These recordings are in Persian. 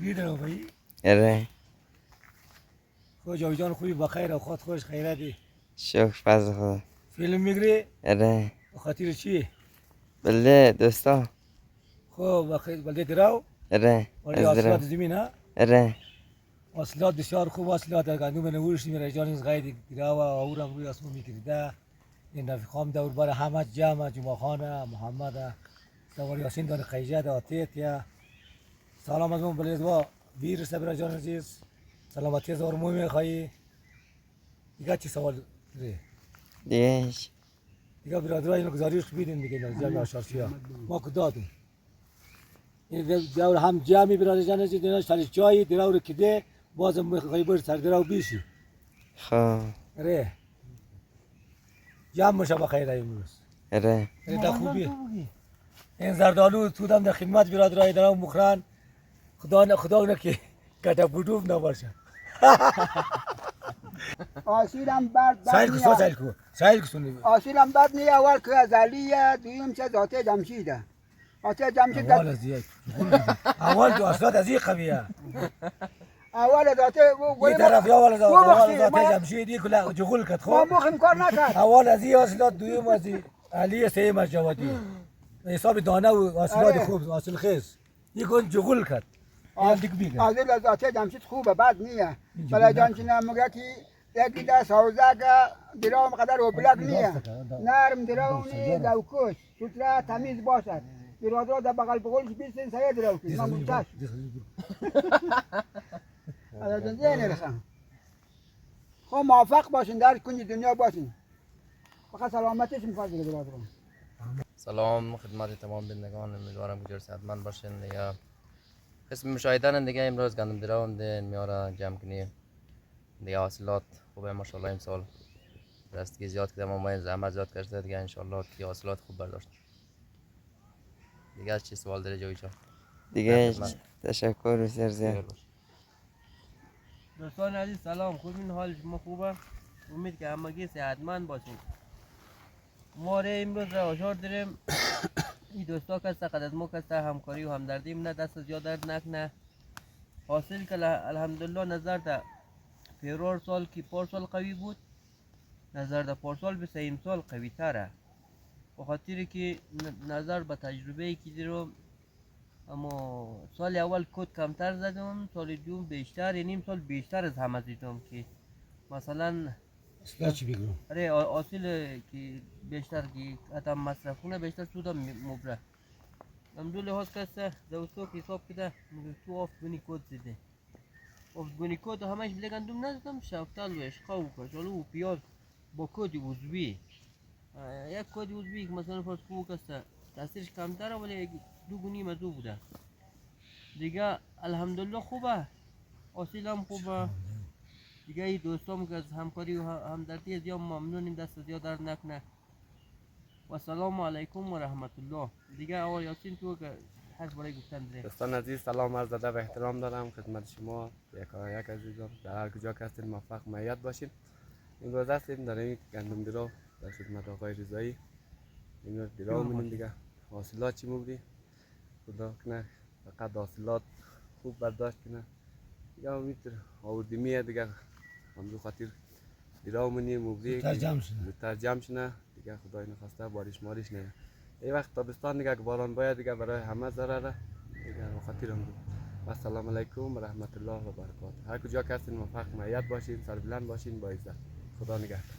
میگیره بایی اره خود جان خوبی بخیر و خود خوش خیراتی شکر فضل خدا فیلم میگیری اره خاطر چی بله دوستا خب بخیر بلده دراو اره ولی از حاصلات درم زمین ها اره حاصلات بسیار خوب حاصلات گندم نورش میره جان از غیر دراو اورم روی اسمو میکرده این رفیقام دور بر همه جمع جمعه خانه محمد سوار یاسین دار خیجه داتیت یا سلام از من بلید با ویر سبرا جان عزیز سلامتی زور مو میخوایی دیگه چی سوال داری دیگهش دیگه برادرای اینو گزارش بیدین دیگه نزدیک آشارچی ها ما که دادیم این دور هم جمعی برادر جان عزیز دینا سر چای دور کده بازم میخوایی بر سر درو بیشی خب اره جمع مشه بخیر امروز اره اره خوبی این زردالو تو دم در خدمت برادرای درو مخران خدا نکه کتا بودوب نباشه آسیلم بد سایل کو نیا سایل کو سایل کو سنی آسیلم بد نیا اول که ازلیه دویم چه ذاته جمشیده ذاته جمشید اول از یک اول تو اصلات از این قویه اول ذاته یه طرف یا اول ببخشید ذات ما جمشیدی کلا جغول کت ما خو مخم کار نکرد اول از این اصلات دویم از این علی سیم از جوادی حساب دانه و اصلات آره. خوب اصل خیز یکون جغول کت یا دیگ بیگه آزیل ذاته جمشید خوبه بد نیه اینجا بلا بود جانچینه مگه کی یکی ده سوزه که درام قدر و بلک نیه نرم درونی دوکش سوتره تمیز باشد برادر در بغل بغلش بیستین سایه دروکش من گفتش از دنیا نرسم خب موفق باشین در کنج دنیا باشین فقط سلامتش میخواد دیگه برادران سلام خدمت تمام بینندگان امیدوارم که صحتمند باشین دیگه قسم مشاهدان دیگه امروز گندم درام ده میاره جمع کنیم دیگه حاصلات خوبه ماشاءالله امسال رستگی زیاد کردم ما زحمت زیاد کرده دیگه انشالله که حاصلات خوب برداشت دیگه از چی سوال داره جوی جان دیگهش تشکر بسیار زیاد دوستان عزیز سلام خوبین حال شما خوبه امید که همگی صحتمند باشین ما ره امروز را آشار داریم این دوستا کسته قد از ما کسته همکاری و همدردی نه دست زیاد درد نکنه حاصل که الحمدلله نظر در پیرور سال که پارسال قوی بود نظر در پارسال به سه سال قوی تره به خاطر که نظر به تجربه ای که دیرم اما سال اول کد کمتر زدم سال دوم بیشتر یعنی امسال بیشتر از همه دیدم که مثلا اصلا چی بگم آره حاصل که بیشتر که حتی مصرف کنه بیشتر سودم مبره امدو لحاظ کسته دوستو که حساب کده میگه تو آفت بینی کد زده آفت بینی کد همش بله گندم نزدم شفتل و اشقا و کشالو و پیاز با کد عضوی یک کد عضوی که مثلا فرض کو کسته تاثیرش کمتره ولی دو گونی مزو بوده دیگه الحمدلله خوبه حاصل هم خوبه دیگه ای دوستام که از همکاری و همدردی از یا ممنونیم دست زیاد درد نکنه و سلام علیکم و رحمت الله دیگه آقا یاسین تو که حرف برای گفتن داره دوستان عزیز سلام عرض ادب و احترام دارم خدمت شما یک عزیزان در هر کجا که هستید موفق معید باشید امروز هستیم در این گندم درو در خدمت آقای رضایی امروز درو می‌بینیم دیگه حاصلات چی مبری خدا کنه فقط حاصلات خوب برداشت کنه دیگه امید آوردیمیه دیگه همون خاطر درو منی مبری زودتر جمع شنه دیگه خدای نخواسته بارش مارش نه ای وقت تابستان دیگه که باران باید دیگه برای همه ضرره دیگه خاطر هم و السلام علیکم و رحمت الله و برکاته هر کجا که هستین موفق معید باشین سربلند باشین با عزت خدا نگهدار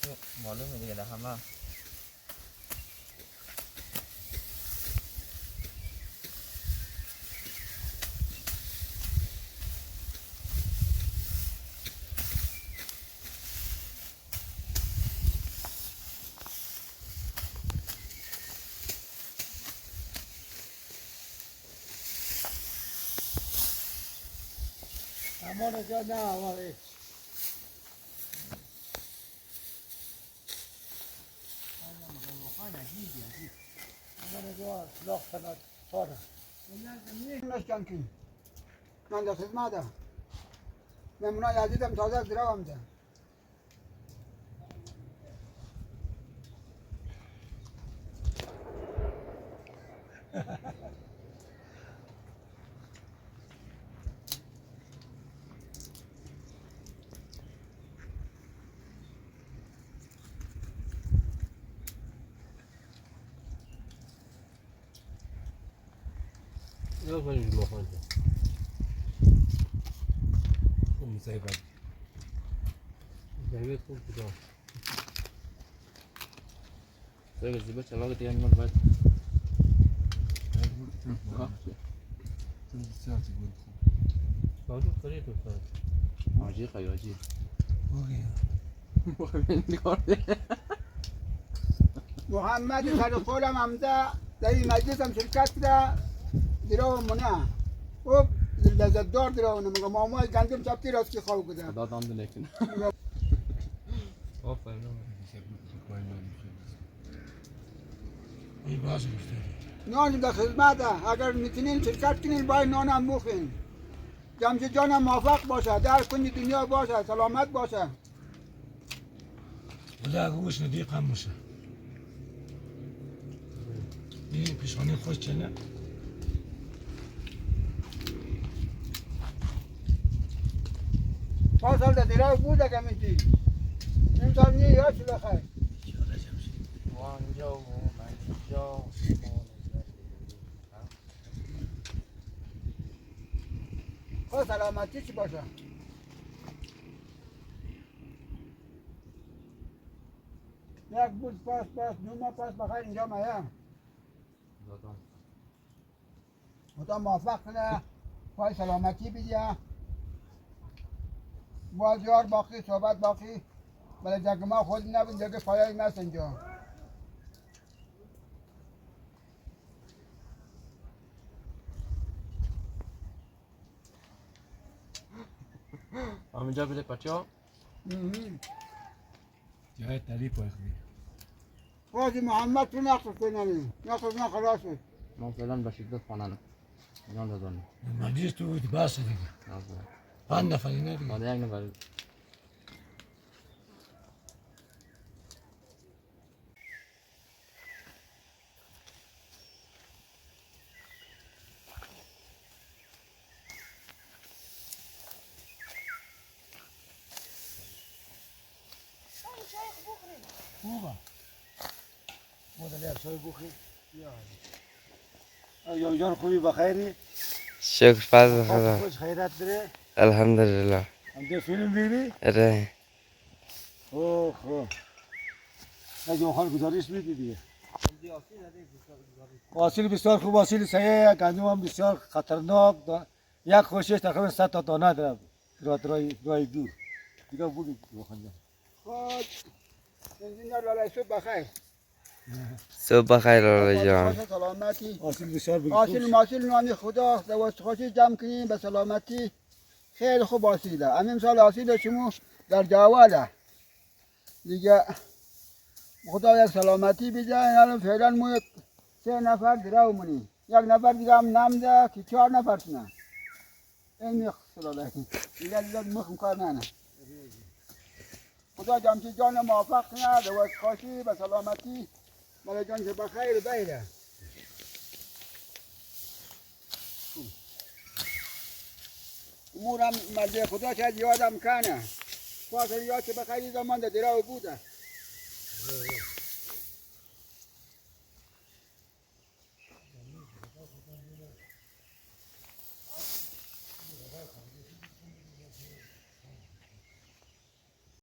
تو معلومه دیگه همه اما نجا نه آواره اما نجا سلاخ کناد ساده نشکن کی من در خدمت نمونه عزیزم تازه از درو آمده يلا نجي المخرج مسيبا زهبيت كل كده طيب الزبادي علاقة دي يعني بعد موجود طريقه صار عجيق أيوة عجيق محمد سرخورم آمده در این مجلس هم شرکت کرده درو منه او لذت دار درو نمیگه مامای گندم چپتی راست که خواب کده دادم لیکن آفرین این باز گفته نان در خدمت اگر میتونین شرکت کنین باید نان هم بخورین جمشید جانم موفق باشه در کنی دنیا باشه سلامت باشه خدا گوش ندیق هم میشه این پیشانی خوش چنه پا سال در دیرای بود اگه میتی این سال نیه یا چلو خیر وانجا و منجا خدا سلامتی چی باشه یک بود پاس دو ماه پاس بخیر اینجا مایم خدا موفق کنه پای سلامتی بیدیه بازیار باقی صحبت باقی ولی جگه ما خود نبود جگه پایه مست اینجا همینجا بده بچه ها. جای تعریف باید قاضی محمد تو نقص کننی نقص نه خلاص شد ما فعلا به شدت خاننم. جان دادن. مجلس تو بود بس دیگه 5 نفر نه دیگه ما یک نفر. خوبه مادر چای بخور یا جان خوبی بخیری شکر فضل خدا خوش خیرت داره الحمدلله همده فیلم بیری اره اوه خوب نجم خان گزارش میدی دیگه حاصل بسیار خوب حاصل صحیح گندم هم بسیار خطرناک یک خوشش تقریبا 100 تا دانه داره رای دور دیگه بودی بخونجا خود انجینر لالای صبح بخیر صبح بخیر لاله جان خوش سلامتی حاصل بسیار بگی حاصل ماصل نامی خدا دوست خوشی جمع کنیم به سلامتی خیلی خوب حاصله همین سال حاصل شما در جواله دیگه خدا یک سلامتی بیده الان فعلا ما 3 نفر درو منی یک نفر دیگه هم نمده که 4 نفر شنن این میخصلا دیگه مخم کار نه خدا جمعی جان موفق کنه دوست خوشی به سلامتی مال جان که بخیر بیره امورم مرد خدا شاید یادم کنه فاصل یاد که بخیری زمان در درو بوده